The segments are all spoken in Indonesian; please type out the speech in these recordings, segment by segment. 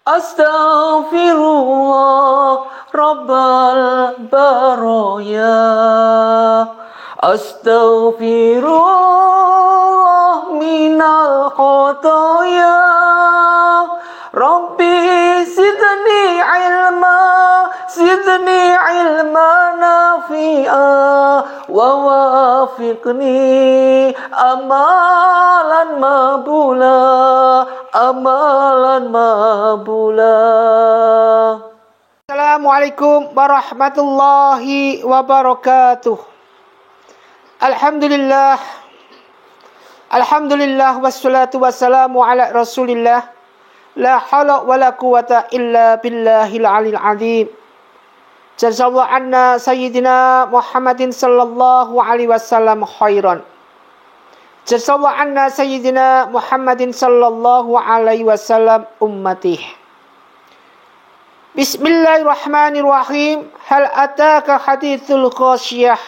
Astaghfirullah Rabbal baraya. Astaghfirullah minal khotoya. Rabbi zidni ilma nafi'a wa wafiqni amalan mabula. Assalamualaikum warahmatullahi wabarakatuh. Alhamdulillah wassalatu wassalamu ala Rasulillah. La haula wala quwata illa billahil aliyil azim. Jazallahu anna sayyidina Muhammadin sallallahu alaihi wasallam khairan. Jazallahu anna sayyidina Muhammadin sallallahu alaihi wasallam ummatih. Bismillahirrahmanirrahim. Hal ataka hadithul khashiyah.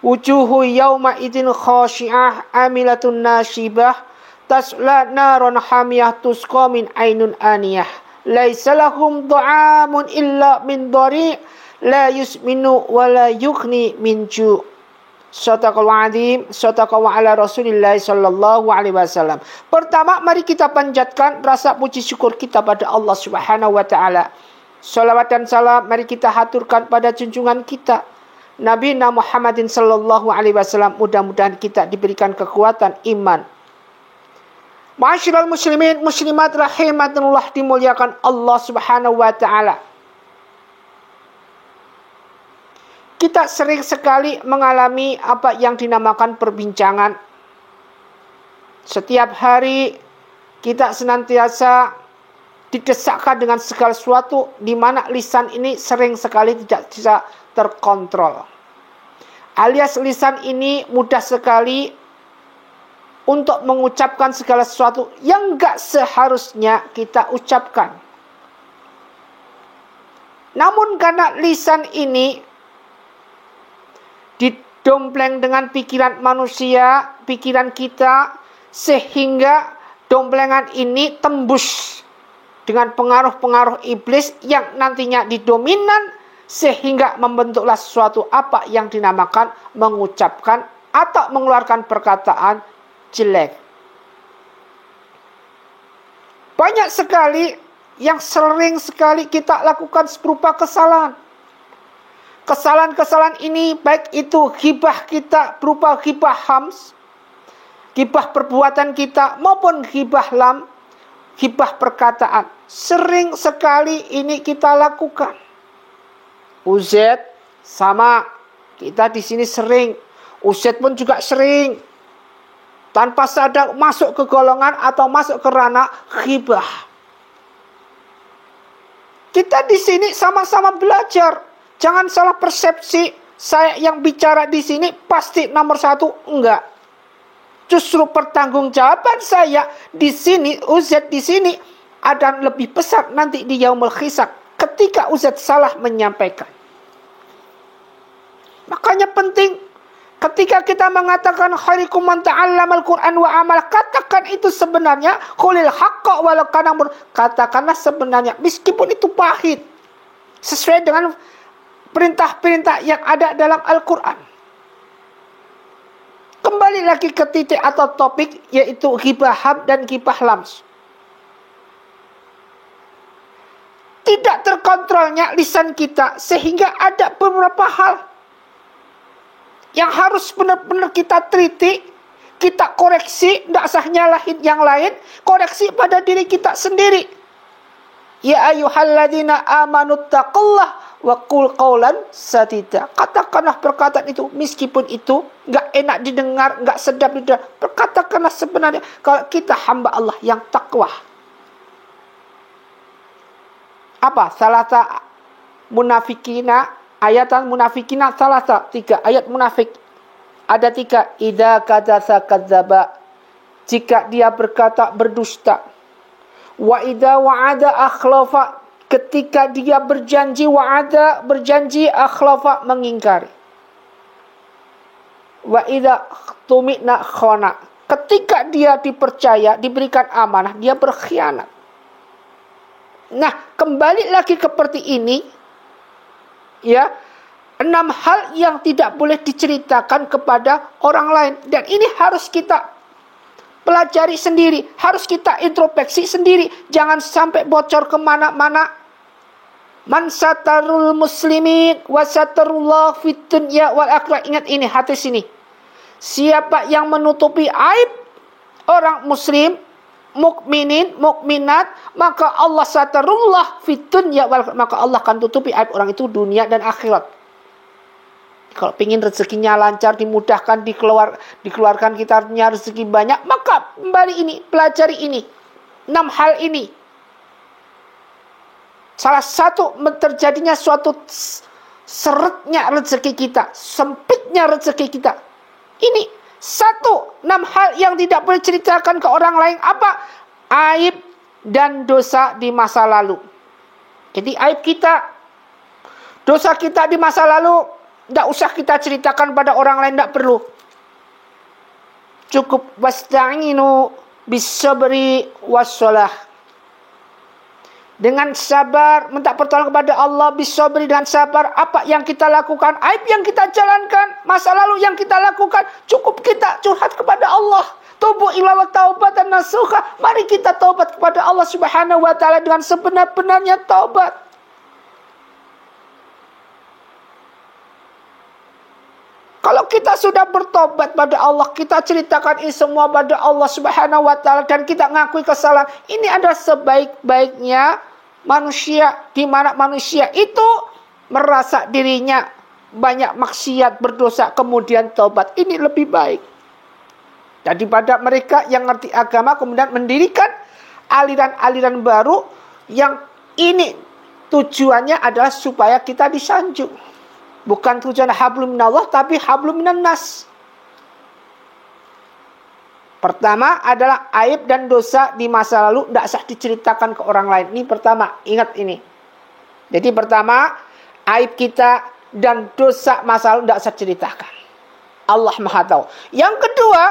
Wujuhu yawma idin khashi'ah amilatun nasibah. Tasla naron hamiyah tusqa min ainun aniyah. Laisa lahum du'amun illa min dhari' la yusminu wa la yughni min ju'. Shadaqallahu azim, shadaqallahu ala Rasulillah sallallahu alaihi wasallam. Pertama, mari kita panjatkan rasa puji syukur kita pada Allah Subhanahu wa taala. Salawat dan salam mari kita haturkan pada junjungan kita Nabi Muhammadin sallallahu alaihi wasallam. Mudah-mudahan kita diberikan kekuatan iman. Ma'asyiral muslimin muslimat rahimakumullah, dimuliakan Allah Subhanahu wa taala. Kita sering sekali mengalami apa yang dinamakan perbincangan. Setiap hari kita senantiasa didesakkan dengan segala sesuatu, di mana lisan ini sering sekali tidak bisa terkontrol. Alias lisan ini mudah sekali untuk mengucapkan segala sesuatu yang enggak seharusnya kita ucapkan. Namun karena lisan ini didompleng dengan pikiran manusia, pikiran kita, sehingga domplengan ini tembus dengan pengaruh-pengaruh iblis yang nantinya didominan, sehingga membentuklah sesuatu apa yang dinamakan mengucapkan atau mengeluarkan perkataan jelek. Banyak sekali yang sering sekali kita lakukan berupa kesalahan. Kesalahan-kesalahan ini baik itu ghibah kita berupa ghibah hams, ghibah perbuatan kita, maupun ghibah lam, ghibah perkataan. Sering sekali ini kita lakukan. Uzet sama, kita di sini sering. Uzet pun juga sering. Tanpa sadar masuk ke golongan atau masuk ke ranah ghibah. Kita di sini sama-sama belajar. Jangan salah persepsi. Saya yang bicara di sini pasti nomor satu, enggak. Justru pertanggungjawaban saya di sini, Uzet di sini ada lebih besar nanti di yaumul hisab ketika Uzet salah menyampaikan. Makanya penting ketika kita mengatakan khairukum man ta'allamal Qur'an wa amal, katakan itu sebenarnya qulil haqqa walau kana mur, katakanlah sebenarnya meskipun itu pahit, sesuai dengan perintah-perintah yang ada dalam Al-Qur'an. Kembali lagi ke titik atau topik, yaitu ghibah ham dan ghibah lams. Tidak terkontrolnya lisan kita, sehingga ada beberapa hal yang harus benar-benar kita teliti, kita koreksi, tidak usah nyalahin yang lain, koreksi pada diri kita sendiri. Ya ayyuhalladzina amanu taqullah wa qul qawlan sadida. Katakanlah perkataan itu, meskipun itu enggak enak didengar, enggak sedap didengar. Perkatakanlah sebenarnya kalau kita hamba Allah yang takwa. Apa? Salasa munafikina, ayatan munafikina salasa, 3 ayat munafik. Ada 3. Idza kadza kadzaba, jika dia berkata berdusta. Wa idza wa'ada akhlafa, ketika dia berjanji, wa'ada berjanji, akhlafa mengingkari. Wa idza tumi'na khana, ketika dia dipercaya, diberikan amanah, dia berkhianat. Nah, kembali lagi seperti ini, ya, 6 hal yang tidak boleh diceritakan kepada orang lain. Dan ini harus kita pelajari sendiri, harus kita introspeksi sendiri. Jangan sampai bocor kemana-mana. Man satarul muslimin wa satarullah fid dunya wal akhirah. Ingat ini, hadis ini. Siapa yang menutupi aib orang muslim, mukminin, mukminat, maka Allah satarullah fid dunya wal akhirah. Maka Allah akan tutupi aib orang itu dunia dan akhirat. Kalau ingin rezekinya lancar, dimudahkan, dikeluarkan, kita punya rezeki banyak, maka kembali ini, pelajari ini. 6 hal ini. Salah satu terjadinya suatu seretnya rezeki kita, sempitnya rezeki kita. Ini 6 hal yang tidak boleh ceritakan ke orang lain. Apa? Aib dan dosa di masa lalu. Jadi aib kita, dosa kita di masa lalu, tidak usah kita ceritakan pada orang lain, tidak perlu. Cukup wasta'inu bis-sabri was-shalah. Dengan sabar, minta pertolongan kepada Allah, bis-sabri, dengan sabar. Apa yang kita lakukan, aib yang kita jalankan, masa lalu yang kita lakukan, cukup kita curhat kepada Allah. Tubu ila taubatan nasuha. Mari kita taubat kepada Allah Subhanahu wa taala dengan sebenar-benarnya taubat. Kalau kita sudah bertobat pada Allah, kita ceritakan ini semua pada Allah Subhanahu wa taala dan kita ngakui kesalahan, ini adalah sebaik-baiknya manusia, di mana manusia itu merasa dirinya banyak maksiat, berdosa, kemudian taubat. Ini lebih baik daripada mereka yang ngerti agama kemudian mendirikan aliran-aliran baru yang ini tujuannya adalah supaya kita disanjung. Bukan tujuan hablum minallah, tapi hablum minan nas. Pertama adalah aib dan dosa di masa lalu tidak sah diceritakan ke orang lain. Ini pertama, ingat ini. Jadi pertama, aib kita dan dosa masa lalu tidak sah ceritakan. Allah Maha tahu. Yang kedua,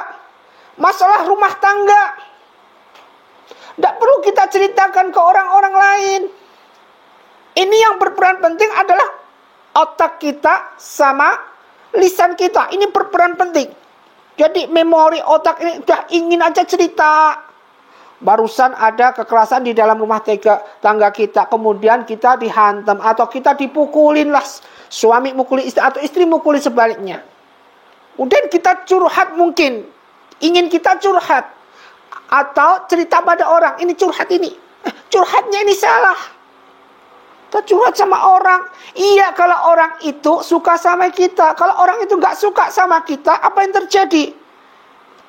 masalah rumah tangga. Tidak perlu kita ceritakan ke orang-orang lain. Ini yang berperan penting adalah otak kita sama lisan kita. Ini berperan penting. Jadi memori otak ini udah ingin aja cerita. Barusan ada kekerasan di dalam rumah tangga kita. Kemudian kita dihantam atau kita dipukulin lah. Suami mukuli istri atau istri mukuli sebaliknya. Kemudian kita curhat mungkin. Ingin kita curhat. Atau cerita pada orang. Ini curhat ini. Curhatnya ini salah. Kita curhat sama orang. Iya, kalau orang itu suka sama kita. Kalau orang itu gak suka sama kita, apa yang terjadi?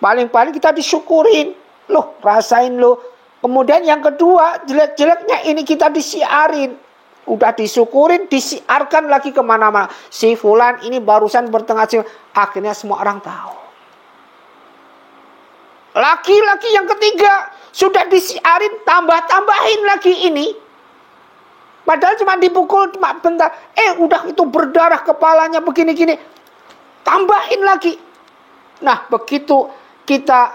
Paling-paling kita disyukurin. Loh, rasain loh. Kemudian yang kedua, jelek-jeleknya ini kita disiarin. Udah disyukurin, disiarkan lagi kemana-mana. Si fulan ini barusan bertengah. Akhirnya semua orang tahu. Laki-laki yang ketiga, sudah disiarin, tambah-tambahin lagi ini. Padahal cuma dipukul cuma bentar. Udah itu berdarah kepalanya begini-gini. Tambahin lagi. Nah, begitu kita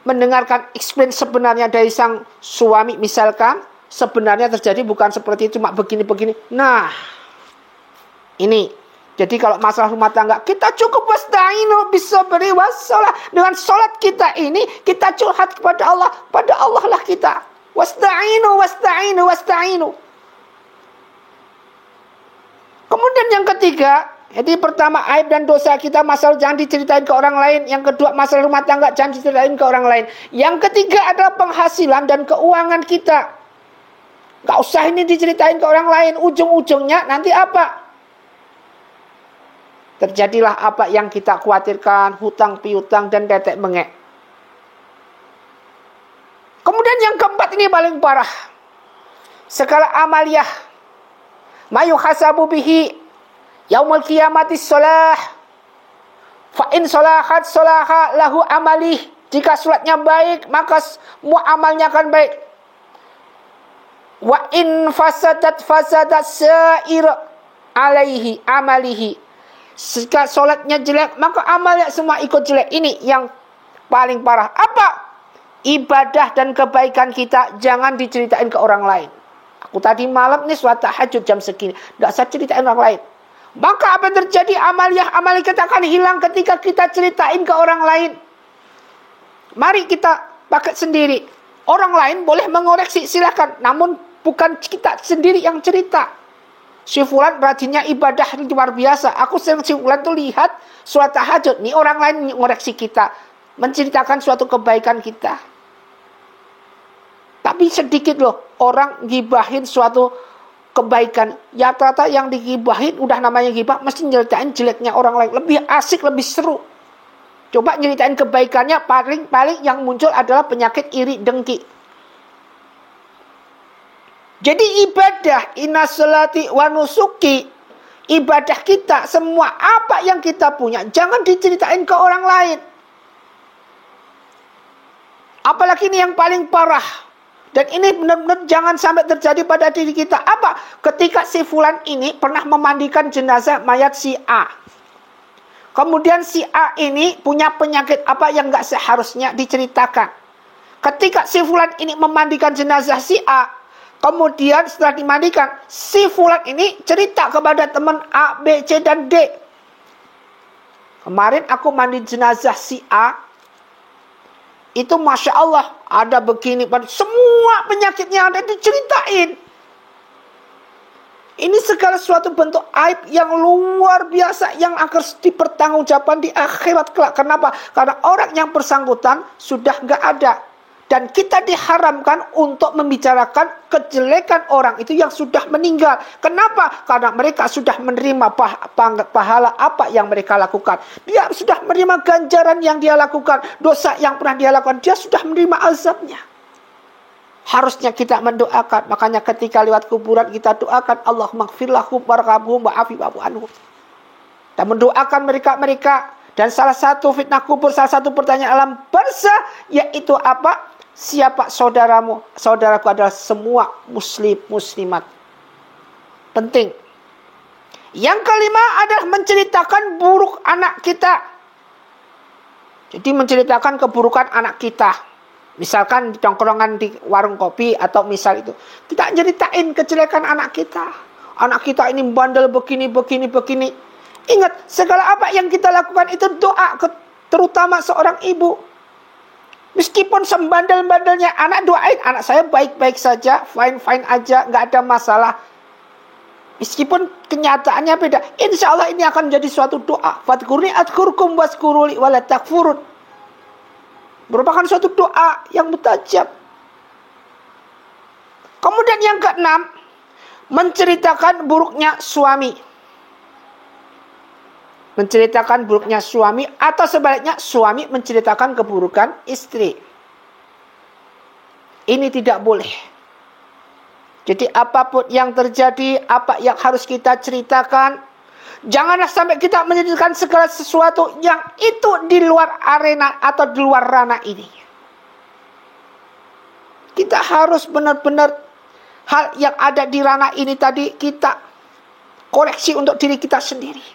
mendengarkan explain sebenarnya dari sang suami misalkan, sebenarnya terjadi bukan seperti itu, cuma begini-begini. Nah, ini. Jadi kalau masalah rumah tangga, kita cukup wasta'inu bis-sabri was-shalah. Dengan salat kita ini, kita curhat kepada Allah. Pada Allah lah kita. Wasta'inu, wasta'inu, wasta'inu. Kemudian yang ketiga, jadi pertama aib dan dosa kita, masalah jangan diceritain ke orang lain. Yang kedua masalah rumah tangga jangan diceritain ke orang lain. Yang ketiga adalah penghasilan dan keuangan kita. Gak usah ini diceritain ke orang lain. Ujung-ujungnya nanti apa? Terjadilah apa yang kita khawatirkan, hutang piutang dan tetek bengek. Kemudian yang keempat ini paling parah. Skala amaliyah. Mayu hasabu bihi yaumul qiyamatis shalah. Fa in salahat salaha lahu amalih. Jika salatnya baik, maka semua amalnya akan baik. Wa in fasadat sa'ir alaihi amalihi. Jika salatnya jelek, maka amalnya semua ikut jelek. Ini yang paling parah. Apa? Ibadah dan kebaikan kita jangan diceritain ke orang lain. Aku tadi malam nih sholat tahajud jam segini. Tidak saya ceritain orang lain. Maka apa yang terjadi? Amaliyah kita akan hilang ketika kita ceritain ke orang lain. Mari kita pakai sendiri. Orang lain boleh mengoreksi, silakan. Namun bukan kita sendiri yang cerita. Si fulan rajinnya ibadah luar biasa. Aku sering si fulan tuh lihat sholat tahajud. Nih orang lain mengoreksi kita. Menceritakan suatu kebaikan kita. Tapi sedikit loh orang gibahin suatu kebaikan. Ya ternyata yang digibahin udah namanya gibah. Mesti nyeritain jeleknya orang lain. Lebih asik, lebih seru. Coba nyeritain kebaikannya. Paling yang muncul adalah penyakit iri dengki. Jadi ibadah inna sholati wa nusuki, ibadah kita, semua apa yang kita punya jangan diceritain ke orang lain. Apalagi ini yang paling parah. Dan ini benar-benar jangan sampai terjadi pada diri kita. Apa? Ketika si fulan ini pernah memandikan jenazah mayat si A. Kemudian si A ini punya penyakit apa yang gak seharusnya diceritakan. Ketika si fulan ini memandikan jenazah si A, kemudian setelah dimandikan, si fulan ini cerita kepada teman A, B, C, dan D. Kemarin aku mandi jenazah si A. Itu Masya Allah, ada begini. Semua penyakitnya ada diceritain. Ini segala suatu bentuk aib yang luar biasa. Yang akan dipertanggungjawabkan di akhirat kelak. Kenapa? Karena orang yang bersangkutan sudah gak ada. Dan kita diharamkan untuk membicarakan kejelekan orang itu yang sudah meninggal. Kenapa? Karena mereka sudah menerima pahala apa yang mereka lakukan. Dia sudah menerima ganjaran yang dia lakukan. Dosa yang pernah dia lakukan. Dia sudah menerima azabnya. Harusnya kita mendoakan. Makanya ketika lewat kuburan kita doakan. Allahumma gfir lahum warhamhum wa'afi wa'fu anhum. Dan mendoakan mereka-mereka. Dan salah satu fitnah kubur, salah satu pertanyaan alam barzah, yaitu apa? Siapa saudaramu? Saudaraku adalah semua muslimat. Penting. Yang kelima adalah menceritakan buruk anak kita. Jadi menceritakan keburukan anak kita. Misalkan di tongkrongan di warung kopi atau misal itu. Kita ceritain kejelekan anak kita. Anak kita ini bandel begini. Ingat, segala apa yang kita lakukan itu doa, terutama seorang ibu. Meskipun sembandel-bandelnya anak doain, anak saya baik-baik saja, fine-fine aja, nggak ada masalah. Meskipun kenyataannya beda, insya Allah ini akan menjadi suatu doa. Fadkurni adkurkum waskuruli wala takfurun. Merupakan suatu doa yang mutajab. Kemudian yang keenam, menceritakan buruknya suami. Menceritakan buruknya suami atau sebaliknya suami menceritakan keburukan istri. Ini tidak boleh. Jadi apapun yang terjadi, apa yang harus kita ceritakan, janganlah sampai kita menceritakan segala sesuatu yang itu di luar arena atau di luar ranah ini. Kita harus benar-benar hal yang ada di ranah ini tadi kita koreksi untuk diri kita sendiri.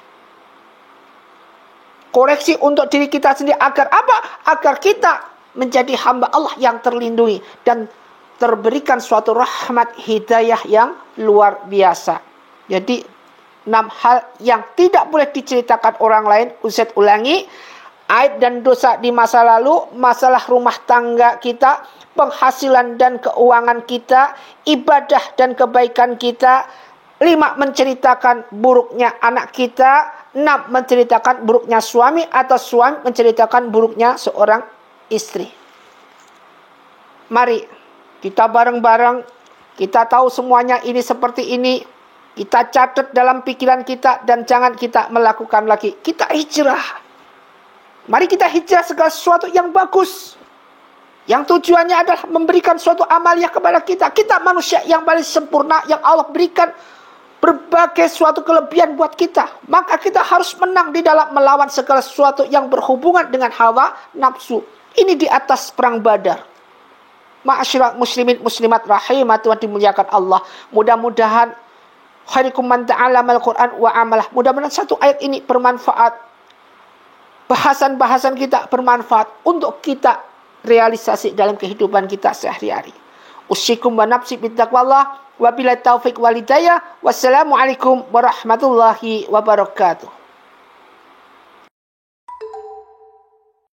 Koreksi untuk diri kita sendiri agar apa? Agar kita menjadi hamba Allah yang terlindungi dan terberikan suatu rahmat hidayah yang luar biasa. Jadi 6 hal yang tidak boleh diceritakan orang lain. Ustaz ulangi. Aib dan dosa di masa lalu, masalah rumah tangga kita, penghasilan dan keuangan kita, ibadah dan kebaikan kita. 5. Menceritakan buruknya anak kita. 6. Menceritakan buruknya suami atau suami menceritakan buruknya seorang istri. Mari kita bareng-bareng, kita tahu semuanya ini seperti ini. Kita catat dalam pikiran kita dan jangan kita melakukan lagi. Kita hijrah. Mari kita hijrah segala sesuatu yang bagus. Yang tujuannya adalah memberikan suatu amaliyah kepada kita. Kita manusia yang paling sempurna yang Allah berikan berbagai suatu kelebihan buat kita. Maka kita harus menang di dalam melawan segala sesuatu yang berhubungan dengan hawa nafsu. Ini di atas perang Badar. Ma'asyiral muslimin muslimat rahimah Tuhan dimuliakan Allah. Mudah-mudahan khairukum man ta'allamal Qur'an wa amalah. Mudah-mudahan satu ayat ini bermanfaat. Bahasan-bahasan kita bermanfaat untuk kita realisasi dalam kehidupan kita sehari-hari. Usikum wa nafsi bittaqwallah. Wabillahi taufik wal hidayah. Wassalamualaikum warahmatullahi wabarakatuh.